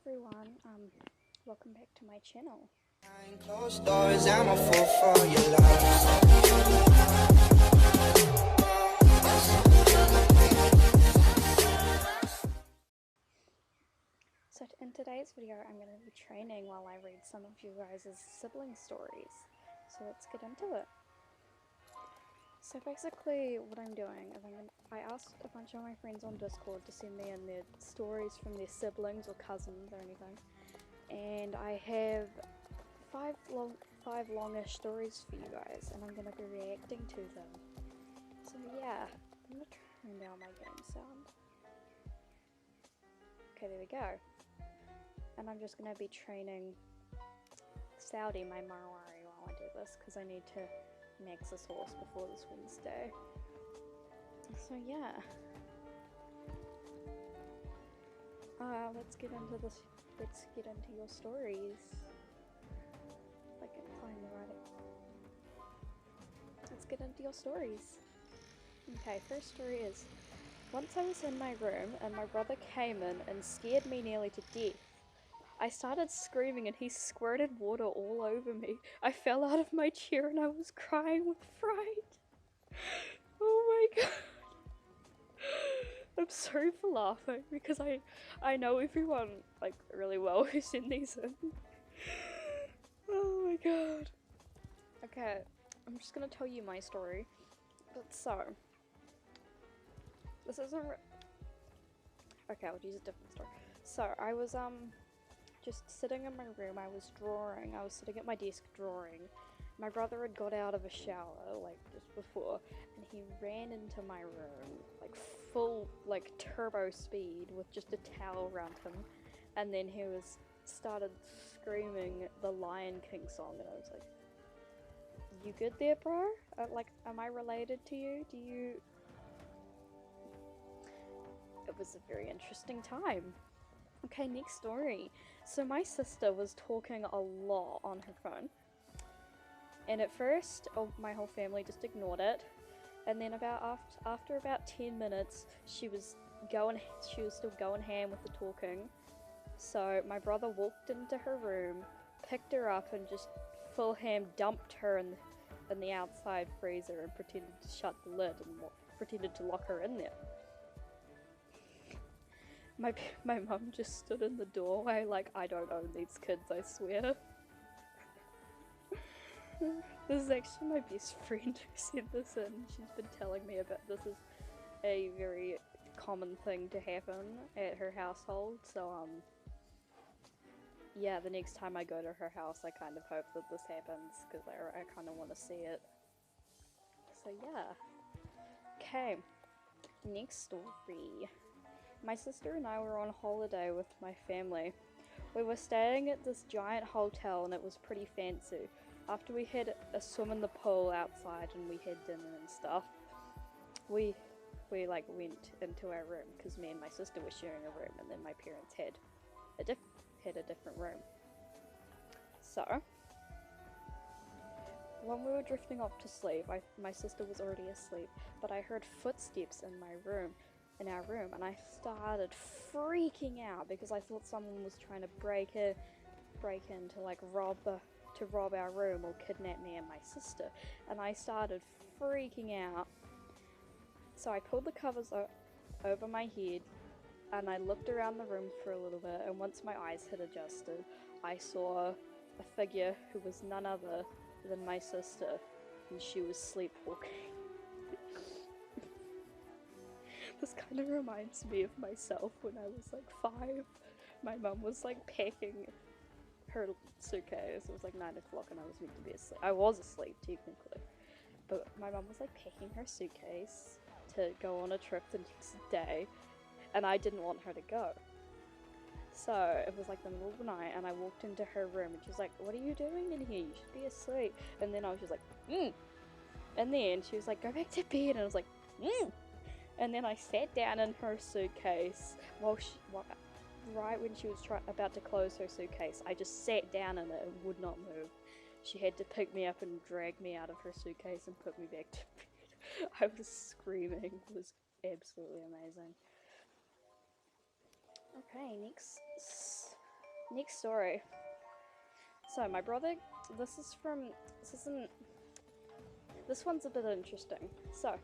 everyone, welcome back to my channel. Behind closed doors, I'm a fool for your love. So in today's video, I'm going to be training while I read some of you guys' sibling stories. So let's get into it. So basically what I'm doing is I asked a bunch of my friends on Discord to send me in their stories from their siblings or cousins or anything. And I have five longish stories for you guys, and I'm going to be reacting to them. So yeah, I'm going to turn down my game sound. Okay, there we go. And I'm just going to be training Saudi, my Marwari, while I do this, because I need to max this horse before this Wednesday. So yeah. Let's get into this. Let's get into your stories. If I can find the right. Let's get into your stories. Okay, first story is, once I was in my room and my brother came in and scared me nearly to death. I started screaming and he squirted water all over me. I fell out of my chair and I was crying with fright. Oh my god. I'm sorry for laughing because I know everyone like really well who sent these in. Oh my god. Okay, I'm just gonna tell you my story. But so, this isn't okay, I'll use a different story. So I was just sitting in my room, I was sitting at my desk drawing. My brother had got out of a shower, like, just before, and he ran into my room, like, full, like, turbo speed, with just a towel around him, and then he started screaming the Lion King song, and I was like, you good there, bro? Like, am I related to you? It was a very interesting time. Okay, next story. So my sister was talking a lot on her phone. And at first, my whole family just ignored it. And then after about 10 minutes, she was still going ham with the talking. So my brother walked into her room, picked her up, and just full ham dumped her in the outside freezer and pretended to shut the lid and pretended to lock her in there. My mum just stood in the doorway like, I don't own these kids, I swear. This is actually my best friend who sent this in. She's been telling me about this is a very common thing to happen at her household, so yeah, the next time I go to her house I kind of hope that this happens, because I kind of want to see it. So yeah. Okay, next story. My sister and I were on holiday with my family. We were staying at this giant hotel and it was pretty fancy. After we had a swim in the pool outside and we had dinner and stuff, we like went into our room because me and my sister were sharing a room, and then my parents had a different room. So when we were drifting off to sleep, my sister was already asleep, but I heard footsteps in our room, and I started freaking out because I thought someone was trying to break in to like rob our room or kidnap me and my sister, and I started freaking out. So I pulled the covers over my head and I looked around the room for a little bit, and once my eyes had adjusted, I saw a figure who was none other than my sister, and she was sleepwalking. This kind of reminds me of myself when I was like 5. My mum was like packing her suitcase. It was like 9 o'clock and I was meant to be asleep. I was asleep technically, but my mum was like packing her suitcase to go on a trip the next day, and I didn't want her to go. So it was like the middle of the night and I walked into her room and she was like, what are you doing in here? You should be asleep. And then I was just like, and then she was like, go back to bed, and I was like, And then I sat down in her suitcase right when she was about to close her suitcase. I just sat down in it and would not move. She had to pick me up and drag me out of her suitcase and put me back to bed. I was screaming. It was absolutely amazing. Okay, next Next story. So my brother, this one's a bit interesting. So,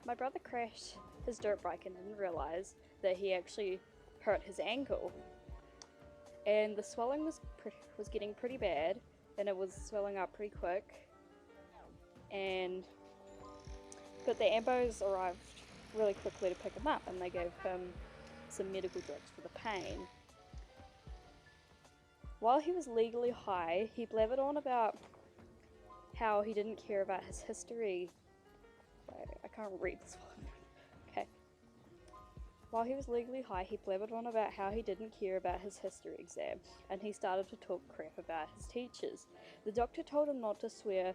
my brother crashed his dirt bike and didn't realise that he actually hurt his ankle. And the swelling was getting pretty bad, and it was swelling up pretty quick. But the ambos arrived really quickly to pick him up, and they gave him some medical drugs for the pain. While he was legally high, he blabbered on about how he didn't care about his history. Wait, I can't read this one. Okay. While he was legally high, he blabbered on about how he didn't care about his history exam, and he started to talk crap about his teachers. The doctor told him not to swear,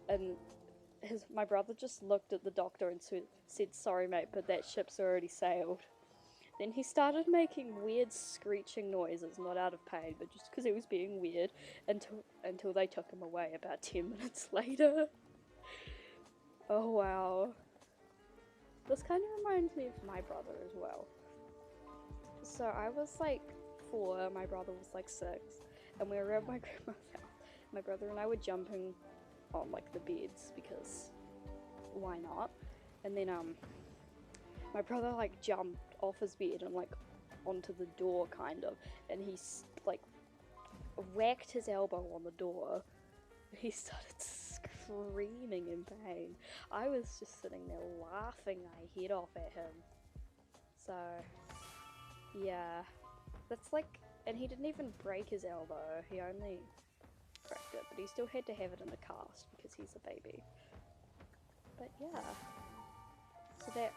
and my brother just looked at the doctor and said, "Sorry mate, but that ship's already sailed." Then he started making weird screeching noises, not out of pain, but just because he was being weird, until they took him away about 10 minutes later. Oh wow. This kind of reminds me of my brother as well. So I was like 4, my brother was like 6, and we were at my grandma's house. My brother and I were jumping on like the beds because why not? And then my brother like jumped off his bed and like onto the door kind of, and he like whacked his elbow on the door. He started screaming in pain. I was just sitting there laughing my head off at him. So yeah, that's like, and he didn't even break his elbow, he only cracked it, but he still had to have it in a cast because he's a baby. But yeah, so that,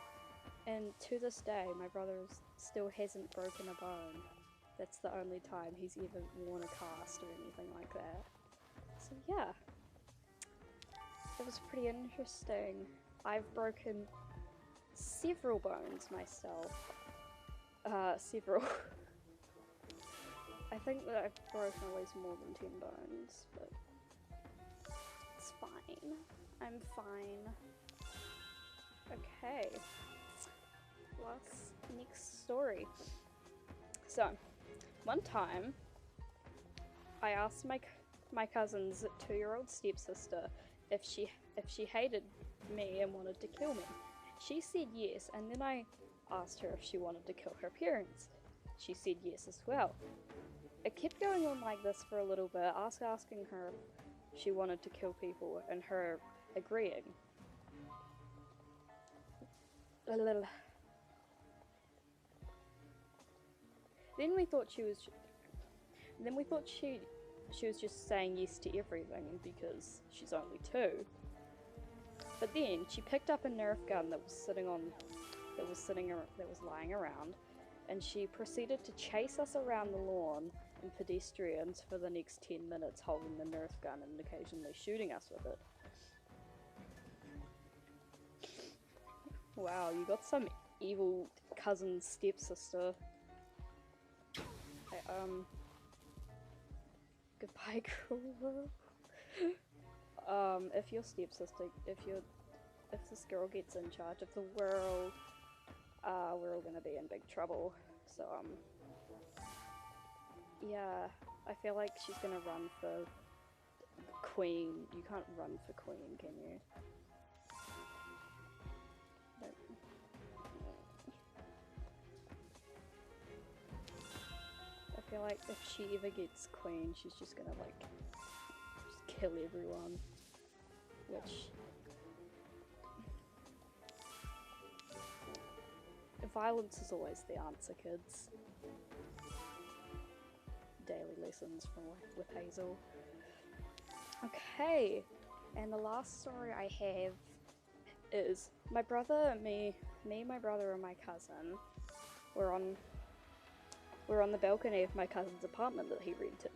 and to this day my brother still hasn't broken a bone. That's the only time he's ever worn a cast or anything like that. So yeah, it was pretty interesting. I've broken several bones myself. Several. I think that I've broken at least more than 10 bones, but it's fine. I'm fine. Okay. Next story. So, one time, I asked my cousin's 2-year-old stepsister if she hated me and wanted to kill me. She said yes, and then I asked her if she wanted to kill her parents. She said yes as well. It kept going on like this for a little bit, asking her if she wanted to kill people, and her agreeing. Then we thought she was just saying yes to everything because she's only 2. But then she picked up a Nerf gun that was lying around, and she proceeded to chase us around the lawn and pedestrians for the next 10 minutes, holding the Nerf gun and occasionally shooting us with it. Wow, you got some evil cousin stepsister. Goodbye, cruel. If your stepsister, if this girl gets in charge of the world, we're all gonna be in big trouble. So, yeah, I feel like she's gonna run for queen. You can't run for queen, can you? But, I feel like if she ever gets queen, she's just gonna like just kill everyone, which violence is always the answer, kids. Daily lessons with Hazel. Okay, and the last story I have is my brother, me, my brother, and my cousin were on the balcony of my cousin's apartment that he rented.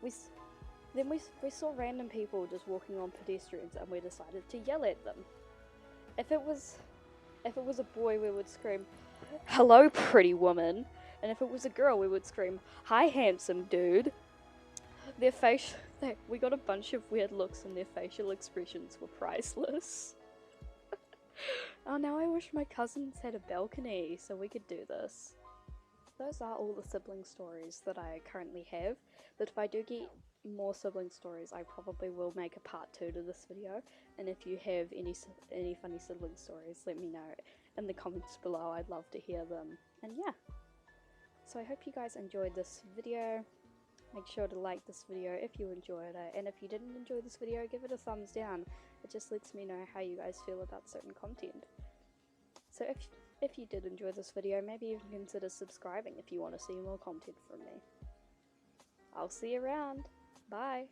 We saw random people just walking on pedestrians, and we decided to yell at them. If it was a boy, we would scream, "Hello, pretty woman," and if it was a girl, we would scream, "Hi, handsome dude." We got a bunch of weird looks, and their facial expressions were priceless. Oh, now I wish my cousins had a balcony so we could do this. those are all the sibling stories that I currently have. But if I do get more sibling stories, I probably will make a part 2 to this video. And if you have any funny sibling stories, let me know in the comments below. I'd love to hear them. And yeah, so I hope you guys enjoyed this video. Make sure to like this video if you enjoyed it, and if you didn't enjoy this video, give it a thumbs down. It just lets me know how you guys feel about certain content. So if you did enjoy this video, maybe even consider subscribing if you want to see more content from me. I'll see you around. Bye!